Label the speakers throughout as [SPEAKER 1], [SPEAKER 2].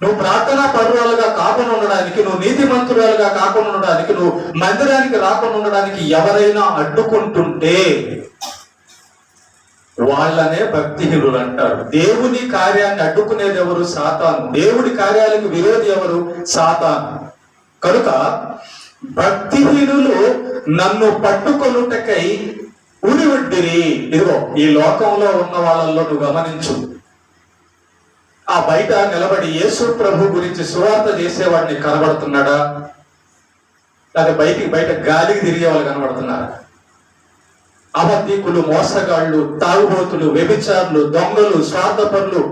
[SPEAKER 1] నువ్వు ప్రార్థనా పరురాలుగా కాకుండా ఉండడానికి, నువ్వు నీతిమంతురాలుగా కాకుండా ఉండడానికి, నువ్వు మందిరానికి రాకుండా ఉండడానికి ఎవరైనా అడ్డుకుంటుంటే వాళ్ళనే భక్తిహీనులు అంటారు. దేవుని కార్యాన్ని అడ్డుకునేది ఎవరు? సాతాను. దేవుడి కార్యాలకు విరోధి ఎవరు? సాతాను. కనుక భక్తిహీనులు నన్ను పట్టుకొనుటకై ఉరివడ్డిరి. ఇదిగో ఈ లోకంలో ఉన్న వాళ్ళల్లో నువ్వు గమనించు, ఆ బయట నిలబడి యేసు ప్రభు గురించి సువార్త చేసేవాడిని కనబడుతున్నాడా? లేదా బయట గాలికి తిరిగే వాళ్ళు కనబడుతున్నారా? అబద్ధికులు, మోసగాళ్ళు, తాగుబోతులు, వ్యభిచారులు, దొంగలు, స్వార్థపరులు,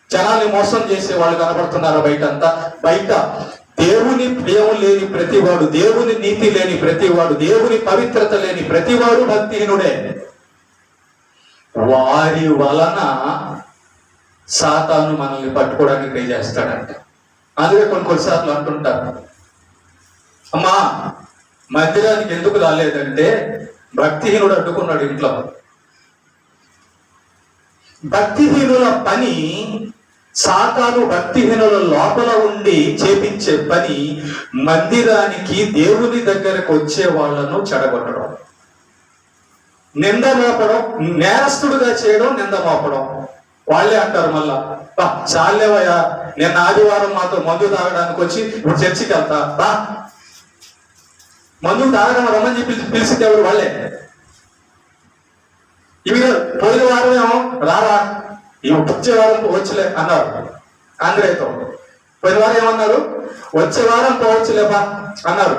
[SPEAKER 1] జనాన్ని మోసం చేసే వాళ్ళు కనబడుతున్నారా? బయట అంతా బయట దేవుని ప్రేమ లేని ప్రతివాడు, దేవుని నీతి లేని ప్రతివాడు, దేవుని పవిత్రత లేని ప్రతివాడు భక్తిహీనుడే. వారి వలన సాతాను మనల్ని పట్టుకోవడానికి ట్రై చేస్తాడంట. అందుకే కొన్నిసార్లు అంటుంటారు, అమ్మా మందిరానికి ఎందుకు రాలేదంటే భక్తిహీనుడు అడ్డుకున్నాడు ఇంట్లో. భక్తిహీనుల పని, సాతాను భక్తిహీనుల లోపల ఉండి చేపించే పని మందిరానికి, దేవుని దగ్గరకు వచ్చే వాళ్ళను చెడగొట్టడం, నింద మోపడం, నేరస్తుడుగా చేయడం, నింద మోపడం. వాళ్ళే అంటారు మళ్ళా, చాలేవయ్యా, నిన్న ఆదివారం మాతో మందు తాగడానికి వచ్చి ఇప్పుడు చర్చికి వెళ్తా, మందు తాగడం రమ్మని చెప్పి పిలిచింది ఎవరు? వాళ్ళే. ఇవి పోయిన వారం ఏమో రారా, వచ్చే వారం వచ్చలే అన్నారు ఆంధ్రేయతో. పోయిన వారం ఏమన్నారు? వచ్చే వారం పోవచ్చులేపా అన్నారు.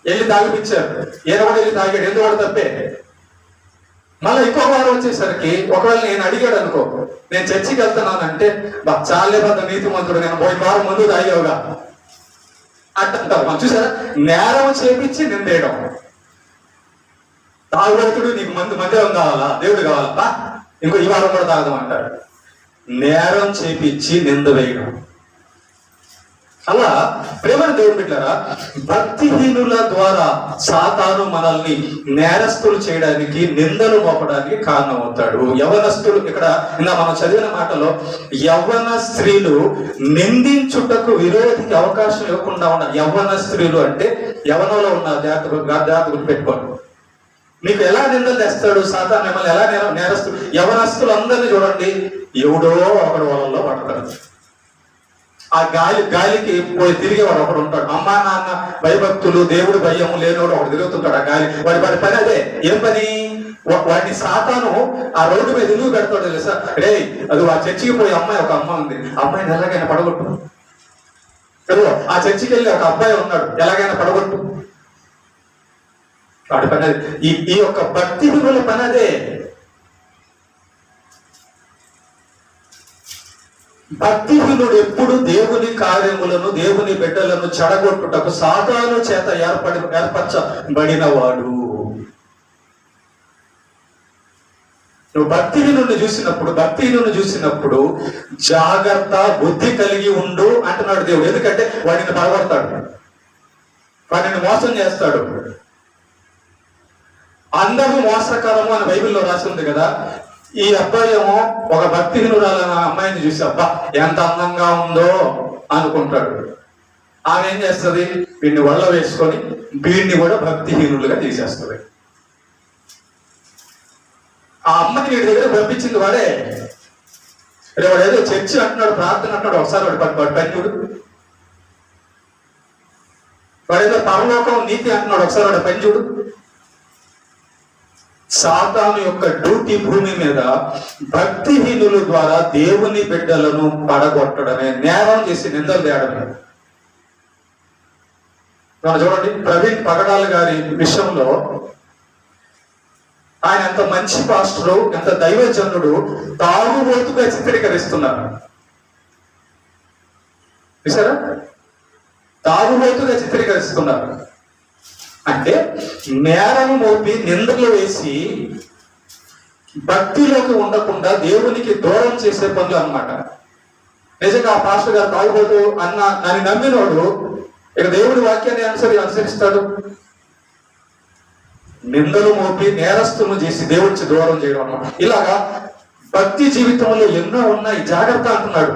[SPEAKER 1] వెళ్ళి తాగిపించారు. ఈయన కూడా వెళ్ళి తాగాడు, ఎందుకు కూడా తప్పే. మళ్ళీ ఇంకొక వారం వచ్చేసరికి ఒకవేళ నేను అడిగాడు అనుకో, నేను చర్చికి వెళ్తున్నానంటే, చాలే పెద్ద నీతిమంతుడు, నేను పోయిన వారం ముందు తాగావుగా అంటారు. మనం చూసారా, నేరం చేపించి నిందేయడం. తాగుబడుతుడు, నీకు మందిరం కావాలా, దేవుడు కావాలా, ఇంకో ఈ వారం కూడా తాగదాం అంటారు. నేరం చేపించి నింద వేయడం. అలా ప్రేమ దేవుడు బిడ్డలారా, భక్తిహీనుల ద్వారా సాతాను మనల్ని నేరస్తులు చేయడానికి, నిందలు మోపడానికి కారణమవుతాడు. యవ్వనస్తులు, ఇక్కడ మనం చదివిన మాటలో యవ్వన స్త్రీలు నిందించుటకు విరోధికి అవకాశం ఇవ్వకుండా ఉన్న యవ్వన స్త్రీలు అంటే యవ్వనంలో ఉన్న జాగ్రత్త పెట్టుకోండి. మీకు ఎలా నిందలు తెస్తాడు సాతాను, మిమ్మల్ని ఎలా నేరస్తులు, యవ్వనస్తులు అందరినీ చూడండి, ఎవడో ఒకడు వాళ్ళలో పడతాడు. ఆ గాలికి పోయి తిరిగేవాడు ఒకడు ఉంటాడు. అమ్మా నాన్న భయభక్తులు, దేవుడు భయము లేనివాడు ఒకడు తిరుగుతుంటాడు. ఆ గాలి వాడి పని అదే. ఏం పని? వాడిని సాతాను ఆ రోడ్డు మీద ఎందుకు పెడతాడు తెలుసా? రే, అది ఆ చర్చికి పోయి అమ్మాయి, ఒక అమ్మాయి ఉంది, అమ్మాయిని ఎలాగైనా పడగొట్టు. ఆ చర్చికి వెళ్ళి ఒక అబ్బాయి ఉన్నాడు, ఎలాగైనా పడగొట్టు. వాడి పని అది. ఈ యొక్క భక్తిహీనుల పని అదే. భక్తిహీనుడు ఎప్పుడు దేవుని కార్యములను, దేవుని బిడ్డలను చెడగొట్టుటకు సాతాను చేత ఏర్పరచబడినవాడు. నువ్వు భక్తిహీనుడిని చూసినప్పుడు జాగ్రత్త, బుద్ధి కలిగి ఉండు అంటున్నాడు దేవుడు. ఎందుకంటే వాడిని పడగొడతాడు, వాడిని మోసం చేస్తాడు. అందరూ మోసకరము అని బైబిల్లో రాసి ఉంది కదా. ఈ అబ్బాయి ఏమో ఒక భక్తిహీనురాలైన అమ్మాయిని చూసి అబ్బా ఎంత అందంగా ఉందో అనుకుంటాడు. ఆమె ఏం చేస్తుంది? వీడిని వల్ల వేసుకొని వీడిని కూడా భక్తిహీనులుగా తీసేస్తుంది. ఆ అమ్మాయిని వీడి దగ్గర పంపించింది వాడే. వాడు ఏదో చర్చి అంటున్నాడు, ప్రార్థన అంటున్నాడు, ఒకసారి వాడు పని. వాడేదో పరలోకం నీతి అంటున్నాడు, ఒకసారి వాడు పని చూడు. సాతాను యొక్క డ్యూటీ భూమి మీద భక్తిహీనుల ద్వారా దేవుని బిడ్డలను పడగొట్టడమే, నేరం చేసి నిందలు తేయడమే. మనం చూడండి, ప్రవీణ్ పగడాల గారి విషయంలో ఆయన ఎంత మంచి పాస్టరు, ఎంత దైవజనుడు, తాగుబోతుగా చిత్రీకరిస్తున్నారు. చూసారా? తాగుబోతుగా చిత్రీకరిస్తున్నారు. అంటే నేరము మోపి నిందలు వేసి భక్తిలోకి ఉండకుండా దేవునికి దూరం చేసే పనులు అన్నమాట. నిజంగా ఆ పాస్టర్ గారు తాగుబోతు అని నమ్మినోడు ఇక దేవుడి వాక్యాన్ని అనుసరిస్తాడు. నిందలు మోపి నేరస్తులను చేసి దేవుడికి దూరం చేయడం అన్నమాట. ఇలాగా భక్తి జీవితంలో ఎన్నో ఉన్నాయి, జాగ్రత్త అంటున్నాడు.